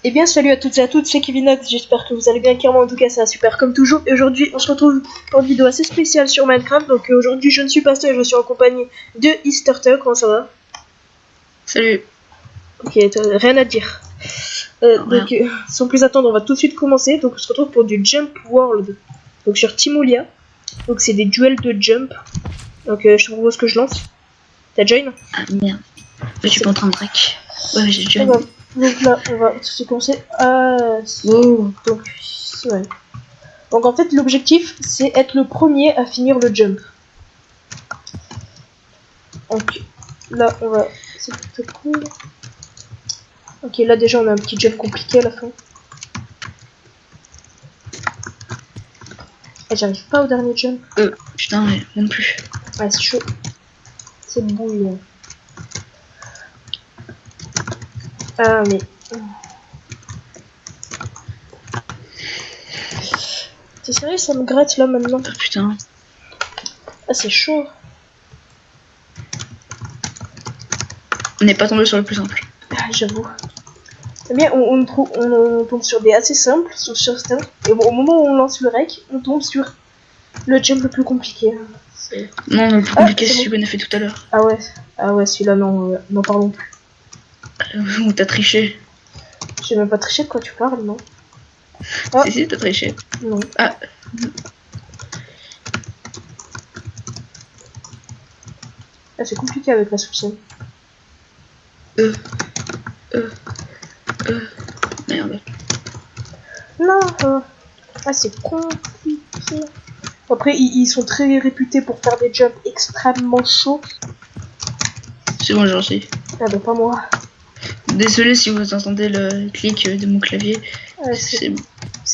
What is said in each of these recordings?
Eh bien salut à toutes et à tous, c'est Kevinox, j'espère que vous allez bien, car moi en tout cas ça va super comme toujours. Et aujourd'hui on se retrouve pour une vidéo assez spéciale sur Minecraft. Donc aujourd'hui je ne suis pas seul, je suis en compagnie de Eastarter. Comment ça va? Salut. Ok, rien à dire. Donc sans plus attendre, on va tout de suite commencer. Donc on se retrouve pour du Jump World, donc sur Timolia. Donc c'est des duels de jump. Donc je te propose que je lance. T'as join? Ah merde. Je suis pas en train de break. Ouais, j'ai déjà. Donc là, on va tout de suite commencer à... Wow. Donc, ouais. Donc en fait, l'objectif, c'est être le premier à finir le jump. Donc là, on va... C'est plutôt cool. Ok, là déjà, on a un petit jump compliqué à la fin. Et j'arrive pas au dernier jump. Putain, ouais, non plus. Ouais, c'est chaud. C'est bouillant. Ah, mais... T'es sérieux, ça me gratte là maintenant? Oh putain. Ah, c'est chaud. On n'est pas tombé sur le plus simple. Ah, j'avoue. Eh bien, on tombe sur des assez simples, sur certains. Et bon, au moment où on lance le rec, on tombe sur le jump le plus compliqué. Non, le plus compliqué, c'est celui qu'on a fait tout à l'heure. Ah ouais, celui-là, non, n'en parlons plus. Où t'as triché. J'ai même pas triché, de quoi tu parles, non? Ah. Si, t'as triché. Non. Ah. Ah, c'est compliqué avec la soupçonne. Merde. Non, ah, c'est compliqué. Après, ils sont très réputés pour faire des jumps extrêmement chauds. C'est bon, j'en sais. Ah bah, pas moi. Désolé si vous entendez le clic de mon clavier. Ah, c'est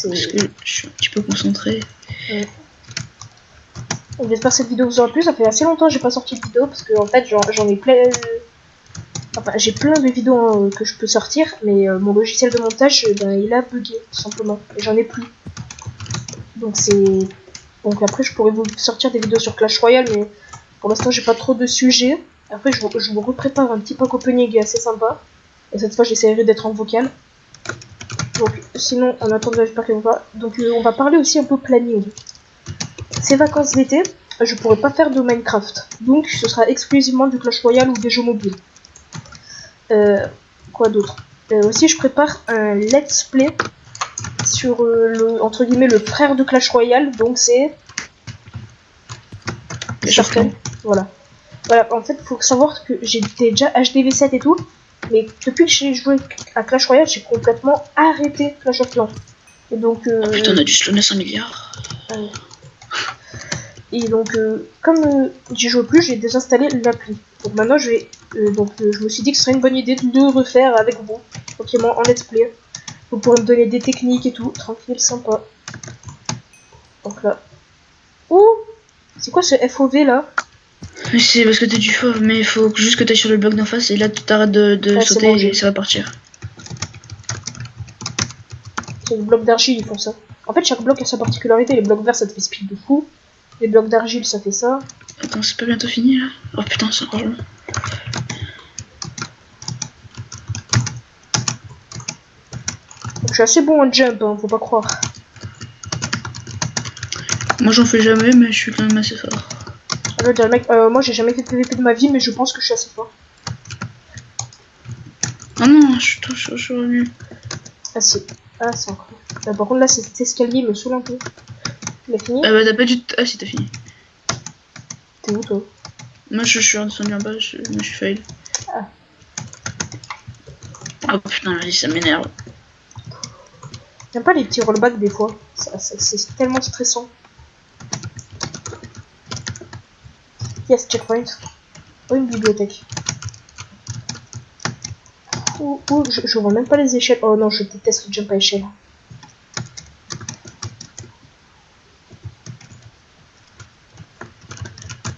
parce que je suis un petit peu concentré. Ouais. J'espère que cette vidéo vous aura plu. Ça fait assez longtemps que j'ai pas sorti de vidéo parce que en fait j'en ai plein. Enfin, j'ai plein de vidéos que je peux sortir, mais mon logiciel de montage, il a bugué tout simplement. Et j'en ai plus. Donc après je pourrais vous sortir des vidéos sur Clash Royale, mais pour l'instant j'ai pas trop de sujets. Après je vous reprépare un petit pack opening assez sympa. Et cette fois j'essaierai d'être en vocal. Donc sinon en attendant j'espère que vous va. Donc on va parler aussi un peu planning. Ces vacances d'été, je pourrais pas faire de Minecraft. Donc ce sera exclusivement du Clash Royale ou des jeux mobiles. Quoi d'autre? Aussi je prépare un let's play sur entre guillemets le frère de Clash Royale, donc c'est Certain. Voilà, en fait faut savoir que j'étais déjà HDV7 et tout, mais depuis que j'ai joué à Clash Royale, j'ai complètement arrêté Clash of Clans. Et donc oh putain, on a dû se donner 5 milliards. Et donc comme j'y joue plus, j'ai désinstallé l'appli. Donc maintenant je vais je me suis dit que ce serait une bonne idée de le refaire avec vous, tranquillement en let's play. Vous pourrez me donner des techniques et tout, tranquille, sympa. Donc là. Ouh, c'est quoi ce FOV là? C'est parce que t'es du fauve, mais il faut juste que t'ailles sur le bloc d'en face et là tu t'arrêtes de sauter bon, et ça va partir. C'est le bloc d'argile, ils font ça. En fait, chaque bloc a sa particularité. Les blocs verts, ça te fait speed de fou. Les blocs d'argile, ça fait ça. Attends, c'est pas bientôt fini là? Oh putain, c'est encore long. Donc, je suis assez bon en jump, hein, faut pas croire. Moi j'en fais jamais, mais je suis quand même assez fort. Je veux dire, mec, moi j'ai jamais fait de PVP de ma vie, mais je pense que je suis assez fort. Ah non, je suis revenu. Ah si. Ah, c'est encore. Par contre, là, cet escalier me saoule un peu. Il a fini? Ah bah t'as pas du tout. Ah si, t'as fini. T'es où toi? Moi je suis redescendu en bas, je suis fail. Ah. Oh putain, vas-y, ça m'énerve. J'aime pas les petits rollbacks des fois. C'est tellement stressant. Yes, checkpoint. Oh, une bibliothèque. Oh, je vois même pas les échelles. Oh non, je déteste le jump à échelle.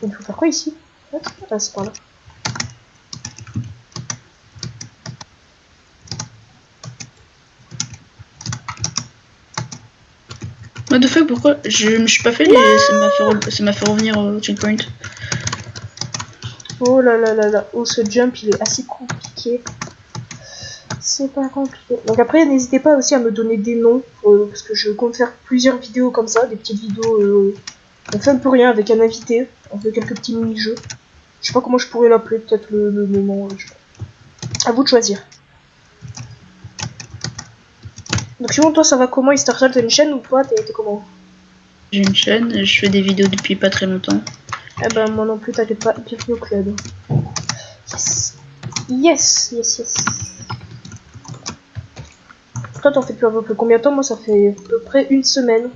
Il faut faire quoi ici? Ah, c'est par là. What the fuck, pourquoi je me suis pas fait et ça m'a fait revenir au checkpoint. Oh là là là là. Oh, ce jump il est assez compliqué. c'est pas compliqué. Donc après, n'hésitez pas aussi à me donner des noms, parce que je compte faire plusieurs vidéos comme ça, des petites vidéos, on fait un peu rien avec un invité, on fait quelques petits mini-jeux. Je sais pas comment je pourrais l'appeler, peut-être le moment, à vous de choisir. Donc sinon, toi, ça va comment, Starshell? T'as une chaîne ou pas? T'es comment? J'ai une chaîne, je fais des vidéos depuis pas très longtemps. Eh ben, moi non plus, t'inquiète pas, bienvenue au club. Yes. Yes, yes, yes. Toi, t'en fais depuis à peu près combien de temps? Moi, ça fait à peu près une semaine.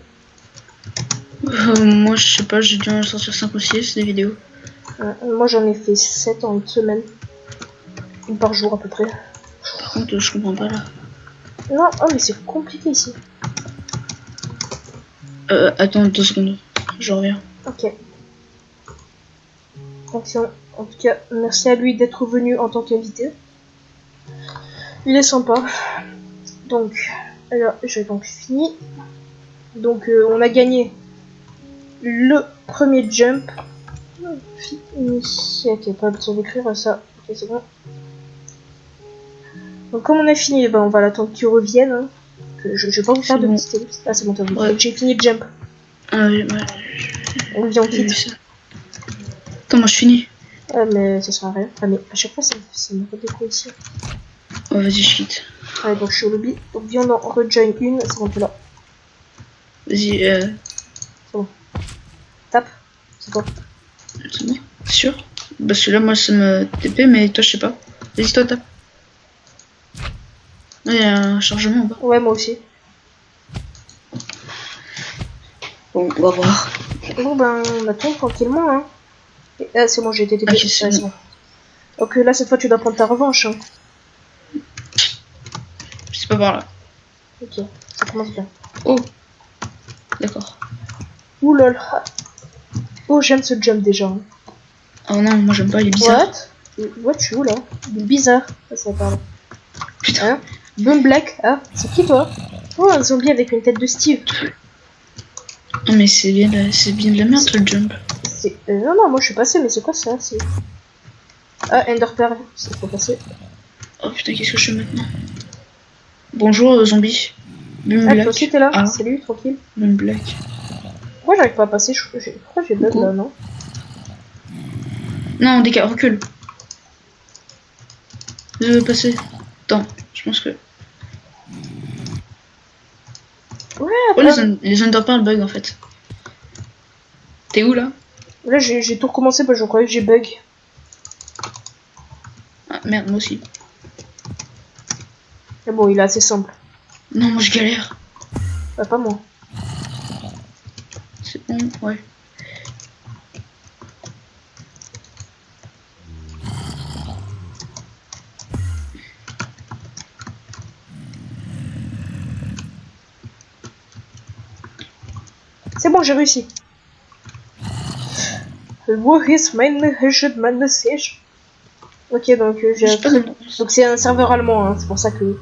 Moi, je sais pas, j'ai dû en sortir 5 ou 6 des vidéos. Moi, j'en ai fait 7 en une semaine. Une par jour, à peu près. Par contre, je comprends pas là. Non, oh, mais c'est compliqué ici. Attends 2 secondes, je reviens. Ok. Attention. En tout cas, merci à lui d'être venu en tant qu'invité. Il est sympa. Donc, alors, j'ai donc fini. Donc, on a gagné le premier jump. Fini. Ok, pas besoin d'écrire ça. Ok, c'est bon. Donc, comme on a fini, ben, on va l'attendre qu'il revienne. Hein. Je vais pas vous faire de bon. petites ellipses. Ah, c'est bon, t'as vu. Ouais. Donc, j'ai fini le jump. Ah oui, ouais. On vient, on J'ai vu quitte. ça. Attends, moi je finis. Ah, mais ça sert à rien. Ah, mais à chaque fois, ça me redécoule ici. Oh, vas-y, je quitte. Allez, donc je suis au lobby. Donc, viens, on en rejoin une. C'est bon, t'es là. Vas-y, Tape. C'est quoi? c'est bon, c'est sûr? Parce que là, moi, ça me TP, mais toi, je sais pas. Vas-y, toi, tape. Il y a un chargement en bas. Ouais, moi aussi. Bon, on va voir. Bon, ben, on attend tranquillement, hein. Et, ah, c'est bon, j'ai été TP. Ok, c'est bon. Donc là, cette fois, tu dois prendre ta revanche, hein. C'est pas par là. Ok, ça commence bien. Oh, d'accord. Ouh lol. Oh, j'aime ce jump déjà. Hein. Oh non, moi j'aime pas, il est bizarre. What tu où là? Il est bizarre. Ça parle. Putain. Hein? Boom Black. Ah, c'est qui toi? Oh, un zombie avec une tête de Steve. Non, mais c'est bien de la merde, le jump. C'est. Non, non, moi je suis passé, mais c'est quoi ça? C'est. Ah, Ender Pearl. C'est pas passé. Oh putain, qu'est-ce que je fais maintenant? Bonjour, zombie. Boom Ah, Black. toi aussi t'es là? Ah, Salut, tranquille. Boom Black. Pourquoi j'arrive pas à passer? Pourquoi j'ai bug là, non? Non, décale, recule. Je veux passer. Attends, je pense que. Ouais, Oh, les Underpearl bug en fait. T'es où là? là j'ai tout recommencé parce que je croyais que j'ai bug. Ah merde, moi aussi. Mais bon, il est assez simple. Non, moi je galère. Bah, pas moi. C'est bon, ouais. C'est bon, j'ai réussi. Ok, donc j'ai J'ai pas appris. de- Donc c'est un serveur allemand, hein. C'est pour ça que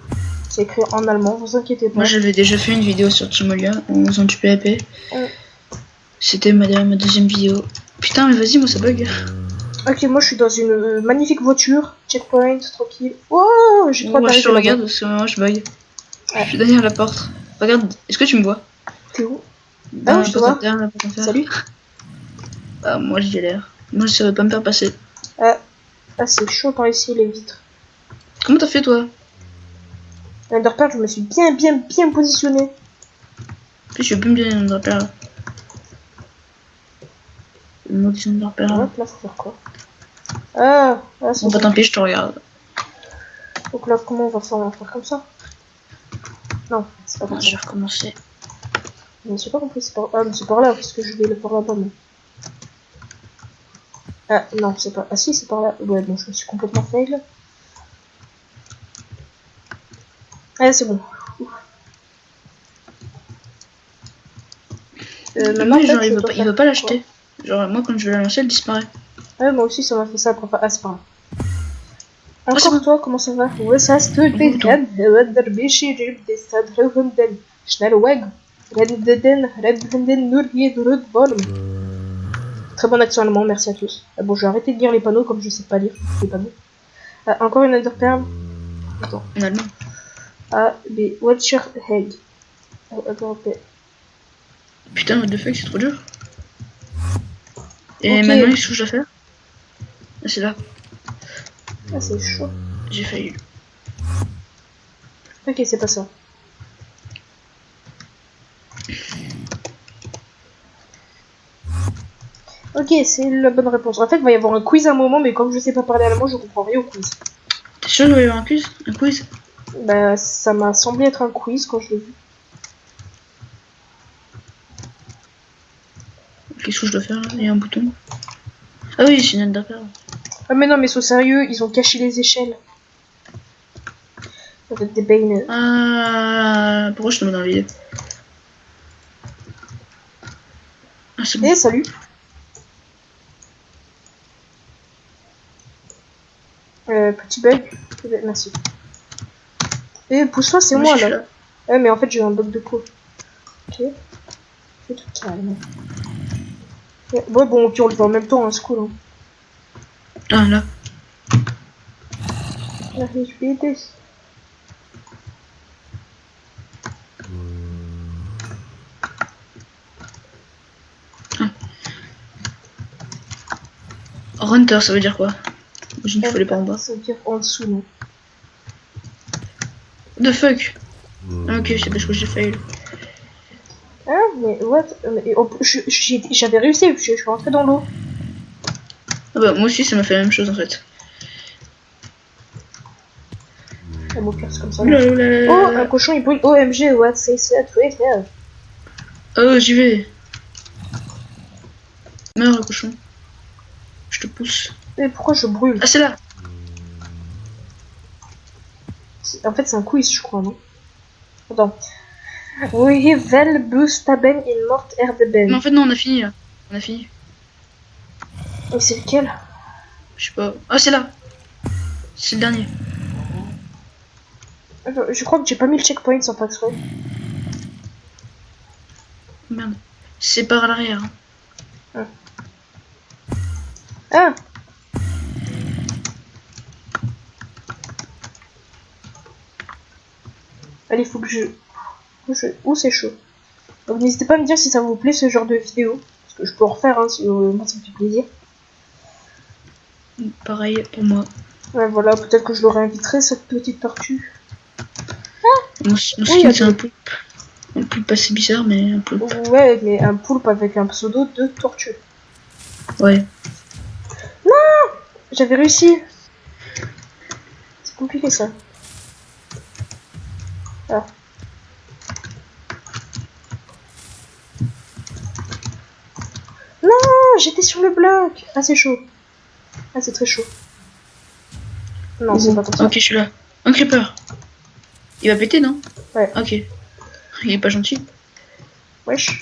c'est écrit en allemand, vous inquiétez pas. Moi j'avais déjà fait une vidéo sur Timolia en faisant du PvP. C'était ma deuxième vidéo. Putain, mais vas-y, moi ça bug. Ok, moi je suis dans une magnifique voiture, checkpoint, tranquille. Oh, j'ai trop Moi je te d'arriver regarde là-bas. parce que moi je bug. Ouais. Je suis derrière la porte. Regarde, est-ce que tu me vois? T'es où? Dans oui, je te vois. derrière la porte en fer. Salut. Ah, moi je galère. Moi je saurais pas me faire passer. Ah, c'est chaud par ici, les vitres. Comment t'as fait toi? L'Underpearl, je me suis bien positionné. En plus je veux plus me donner un Underpearl. Le mot qui Underpearl. Ouais, là, faut faire quoi? Ah, c'est Bon bah bon. tant pis, je te regarde. Donc là, comment on va faire? On va faire comme ça? Non, c'est pas Ah, comme je ça. vais recommencer. Mais j'ai pas compris, c'est par... Ah, mais c'est par là, parce que je vais le faire là-bas, moi. Ah, non, c'est pas... Ah si, c'est par là. Ouais, bon, je me suis complètement fail. Ah, c'est bon. Maintenant, Mais en fait, genre je il dois veut faire pas quoi? l'acheter. Genre moi quand je vais la lancer elle disparaît. Ouais, moi aussi, ça m'a fait ça. Ah, c'est pas grave. c'est Encore bon. toi, comment ça va? Ouais, ça se fait. Très bon accent allemand, merci à tous. Ah, bon, je vais arrêter de lire les panneaux comme je sais pas lire les panneaux. Encore une Underpearl. Attends. En allemand. A, B. Watcher Egg. Attends, B. Putain, what the fuck, c'est trop dur. Et Ok. maintenant, qu'est-ce que je dois faire? Ah, c'est là. Ah, c'est chaud. J'ai failli. Ok, c'est pas ça. Ok, c'est la bonne réponse. En fait, il va y avoir un quiz à un moment, mais comme je sais pas parler allemand, je comprends rien au quiz. T'es sûr qu'il va y avoir un quiz? Un quiz? Bah, ça m'a semblé être un quiz quand je l'ai vu. Qu'est-ce que je dois faire là? Il y a un bouton. Ah oui, c'est une Underpair. Ah, mais non, mais sois sérieux, ils ont caché les échelles. Avec des bains. Ah, pourquoi je te mets dans la vidéo? Ah, c'est bon. Eh, salut. Petit bug. Merci. Eh, pousse-toi, c'est moi, là. Eh, mais en fait, j'ai eu un bug de peau. Ok. C'est tout calme. Ouais, bon, puis on le fait en même temps, hein, c'est cool. Hein. Ah, là. Là, je vais aider. Runter, ça veut dire quoi? J'imagine qu'il faut aller par en bas. Ça veut dire en dessous, non. What the fuck? Ah, ok, c'est parce que j'ai fail. Ah, mais what? J'avais réussi, je suis rentré dans l'eau. Ah bah, moi aussi, ça m'a fait la même chose en fait. Ah, bon, pire, c'est comme ça. Oula. Oh, un cochon, il brûle. OMG, what? C'est ça, wait, yeah. Oh, j'y vais. Meurs, le cochon. Je te pousse. Mais pourquoi je brûle? Ah, c'est là. En fait, c'est un quiz, je crois, non? Attends. Oui, vel bustaben in mort Mais erdeben. en fait, non, on a fini là. On a fini. Et c'est lequel? Je sais pas. Ah, c'est là. C'est le dernier. Attends, je crois que j'ai pas mis le checkpoint sans faire exprès. Merde. C'est par l'arrière. Hein. Ah! Allez, faut que je... Ouh, c'est chaud. Donc n'hésitez pas à me dire si ça vous plaît ce genre de vidéo. Parce que je peux en refaire, hein, si moi ça me fait plaisir. Pareil pour moi. Ouais, voilà, peut-être que je le réinviterai, cette petite tortue. Mon skin, c'est un poulpe. Un poulpe assez bizarre, mais un poulpe. Ouais, mais un poulpe avec un pseudo de tortue. Ouais. J'avais réussi. C'est compliqué, ça. Ah. Non, j'étais sur le bloc. Ah, c'est chaud. Ah, c'est très chaud. Non, c'est pas comme ça. Ok, je suis là. Un creeper. Il va péter, non? Ouais. Ok. Il est pas gentil. Wesh.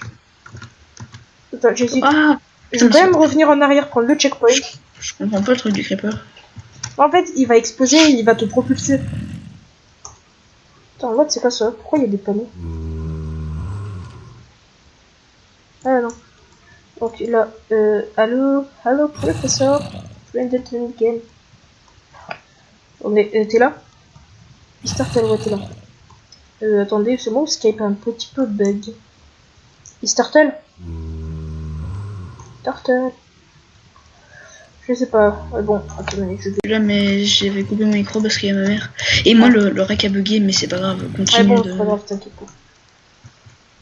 Attends, j'hésite. Ah! Je vais quand même revenir en arrière, prendre le checkpoint. Je comprends pas le truc du creeper. En fait, il va exploser et il va te propulser. Attends, what, c'est quoi ça? Pourquoi il y a des panneaux? Ah non. Donc là, hello, professor. Friend again. On est, t'es là? Mister Turtle, ouais, t'es là. Attendez, c'est bon, Skype a un petit peu bug. Mister Turtle? Turtle. Je sais pas. Ouais, bon, ok, je vais. Là, mais j'avais coupé mon micro parce qu'il y a ma mère. Et moi, le rec a bugué, mais c'est pas grave. Continue. Ah bon, c'est pas grave, t'inquiète pas.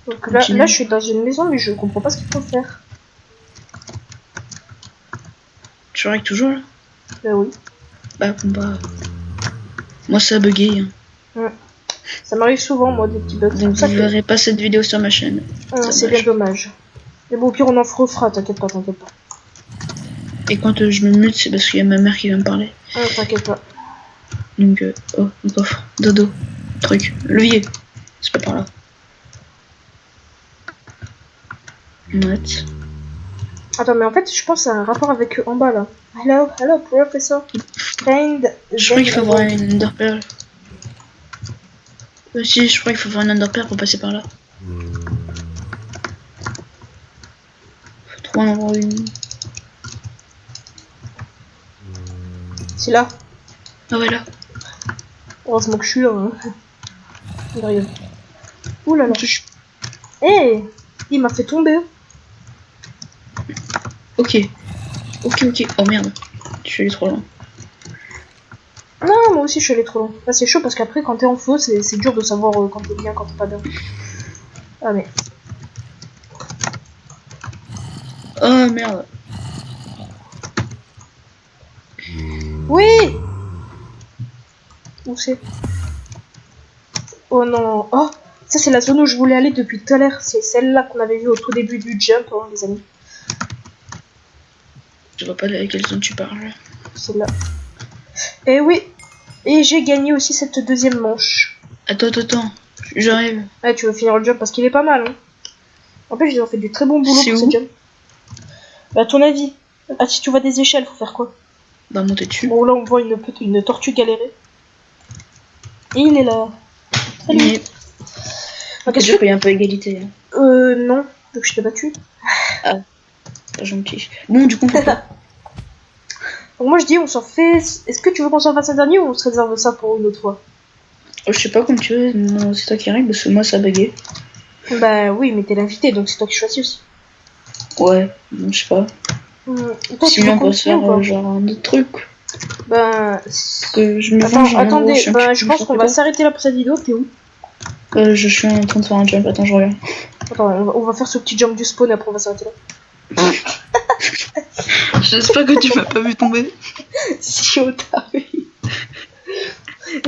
Donc là, je suis dans une maison, mais je comprends pas ce qu'il faut faire. Tu rec toujours là? Oui. Bah, bah. Moi, ça a bugué. Hein. Ouais. Ça m'arrive souvent, moi, des petits bugs. Donc, vous verrez pas cette vidéo sur ma chaîne. C'est bien dommage. Mais bon, au pire, on en refera, t'inquiète pas, t'inquiète pas. Et quand je me mute, c'est parce qu'il y a ma mère qui vient me parler. Ah, t'inquiète pas. Donc, oh, un coffre. Dodo. Truc. Levier. C'est pas par là. What? Attends, mais en fait, je pense que ça a un rapport avec en bas, là. Hello, professor. Find Je crois qu'il faut avoir une underpearl. Si, je crois qu'il faut avoir une underpearl pour passer par là. Faut trouver un endroit où... C'est là. Ah ouais, là. Heureusement que je suis là. Hein. Rien. Ouh là là. Eh, il m'a fait tomber. Ok. Oh merde. Je suis allé trop loin. Non, moi aussi je suis allé trop loin. Là c'est chaud parce qu'après quand t'es en feu, c'est dur de savoir quand t'es bien, quand t'es pas bien. Ah mais... Oh merde. Oui. Où c'est? Oh non. Oh, ça c'est la zone où je voulais aller depuis tout à l'heure. C'est celle-là qu'on avait vue au tout début du jump, hein, les amis. Je vois pas de quelle zone tu parles. Celle-là. Et oui. Et j'ai gagné aussi cette deuxième manche. Attends. J'arrive. Ah, tu veux finir le jump parce qu'il est pas mal, hein. En plus, ils ont fait du très bon boulot pour ce jump. Bah, à ton avis. Ah, si tu vois des échelles, faut faire quoi? Bah, monter dessus. Bon, là, on voit une tortue galérer. Et il est là. Salut. Mais... Qu'est-ce qu'il y a un peu égalité. Hein. Non. Donc, je t'ai battu. Ah, pas gentil. Bon, du coup, on fait pas. Donc, moi, je dis, on s'en fait... Est-ce que tu veux qu'on s'en fasse un dernier ou on se réserve ça pour une autre fois? Oh, je sais pas comme tu veux. Non, c'est toi qui arrive parce que moi, ça a bugué. Bah, oui, mais t'es l'invité, donc c'est toi qui choisis aussi. Ouais, je sais pas. Sinon, on peut se faire genre un autre truc. Ben... Que je me attendez, je pense qu'on va s'arrêter là pour cette vidéo. T'es où? Je suis en train de faire un jump. Attends, je reviens. Attends, on va faire ce petit jump du spawn et après on va s'arrêter là. J'espère que tu m'as pas vu tomber. Si, on t'a vu.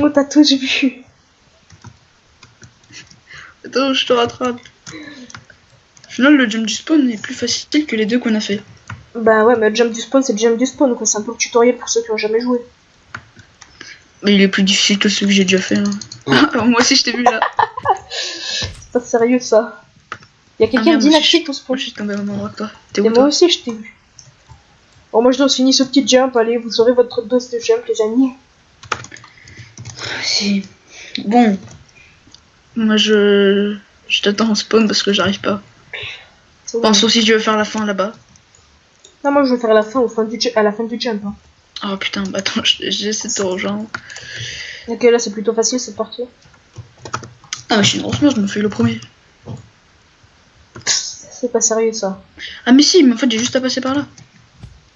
On t'a tous vu. Attends, je te rattrape. Au final, le jump du spawn est plus facile que les deux qu'on a fait. Bah ouais, mais le jump du spawn, c'est le jump du spawn, quoi. C'est un peu le tutoriel pour ceux qui ont jamais joué. Mais il est plus difficile que celui que j'ai déjà fait. Hein. Alors, moi aussi, je t'ai vu là. C'est pas sérieux ça. Y'a quelqu'un d'inactif pour spawn. Moi, je suis tombé au même endroit que toi. Et moi aussi, je t'ai vu. Bon, moi je dois finir ce petit jump. Allez, vous aurez votre dose de jump, les amis. Si. Bon. Moi, je t'attends en spawn parce que j'arrive pas. Pense aussi, tu veux faire la fin là-bas. Non, moi je veux faire la fin à la fin du jump. Hein. Oh putain, bah attends, j'essaie de te rejoindre. Ok, là c'est plutôt facile cette partie. Ah, mais je suis une grosse merde, je me fais le premier. C'est pas sérieux ça. Ah, mais si, mais en fait, j'ai juste à passer par là.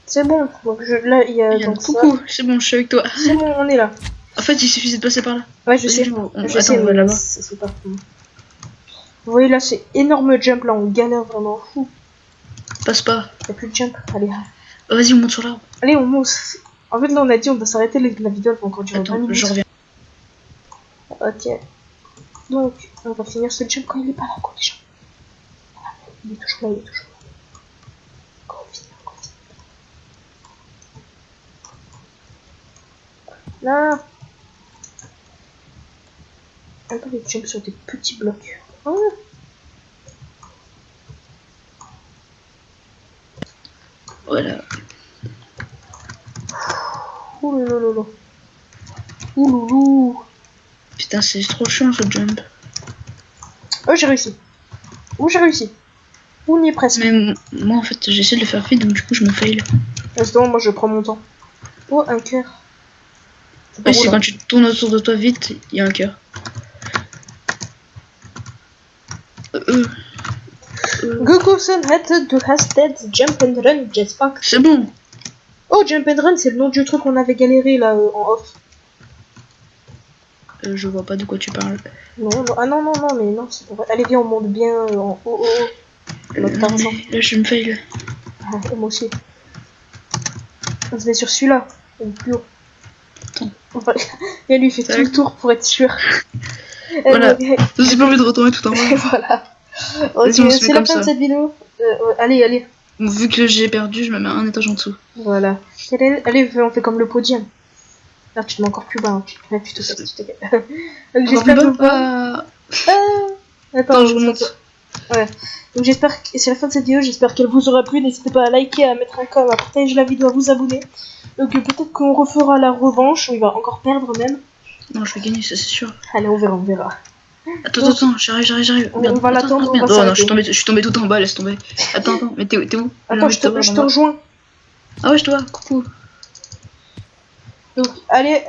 C'est bon, donc là il y a. Donc coucou, c'est bon, je suis avec toi. C'est bon, on est là. En fait, il suffisait de passer par là. Ouais, je sais. Je sais, mais là-bas. C'est pas fou. Vous voyez là, c'est énorme jump là, on galère vraiment fou. Passe pas. Y'a plus de jump, allez. Vas-y, on monte sur l'arbre. Allez, on monte. En fait, là, on a dit on va s'arrêter, la vidéo elle va encore durer 20 minutes. Je reviens. Ok. Donc, on va finir ce jump quand il est pas là, quoi, déjà. Il est toujours là, il est toujours là. Encore finir. Là. Un peu les jumps sur des petits blocs. Oh. Voilà. Ouloulou. Ouloulou. Putain, c'est trop chiant ce jump. Oh, j'ai réussi. Où j'ai réussi. On y est presque. Mais moi, en fait, j'essaie de le faire vite, donc du coup, je me fail. Justement, moi, je prends mon temps. Oh, un cœur. Ouais, c'est quand tu tournes autour de toi vite, il y a un cœur. Gokusen had to hasted jump and run jetpack. C'est bon. Oh, jump and run, c'est le nom du truc qu'on avait galéré là en off. Je vois pas de quoi tu parles. Non, ah non, mais non, c'est pas vrai. Allez, viens, on monte bien en haut. Non, mais là, je me fail. Ah, moi aussi. On se met sur celui-là. Il est plus haut. Enfin, et lui, il fait tout le tour pour être sûr. Voilà. J'ai pas envie de retomber tout en bas. Voilà. Ok, c'est la fin de cette vidéo. Allez. Bon, vu que j'ai perdu, je me mets un étage en dessous. Voilà. Allez, on fait comme le podium. Là, tu te mets encore plus bas. Hein. Tu te j'espère que pas. Attends, je remonte. Ouais. Donc j'espère que c'est la fin de cette vidéo. J'espère qu'elle vous aura plu. N'hésitez pas à liker, à mettre un com, à partager la vidéo, à vous abonner. Donc peut-être qu'on refera la revanche. On va encore perdre même. Non, je vais gagner, ça c'est sûr. Allez, on verra. Attends, j'arrive. On va l'attendre. Non, je suis tombé tout en bas, laisse tomber. Attends, mais t'es où? Attends, je te rejoins. Ah ouais, je te vois, coucou. Donc, allez,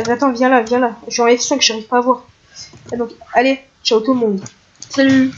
attends, viens là. Je suis en F5, j'arrive pas à voir. Et donc, allez, ciao tout le monde. Salut.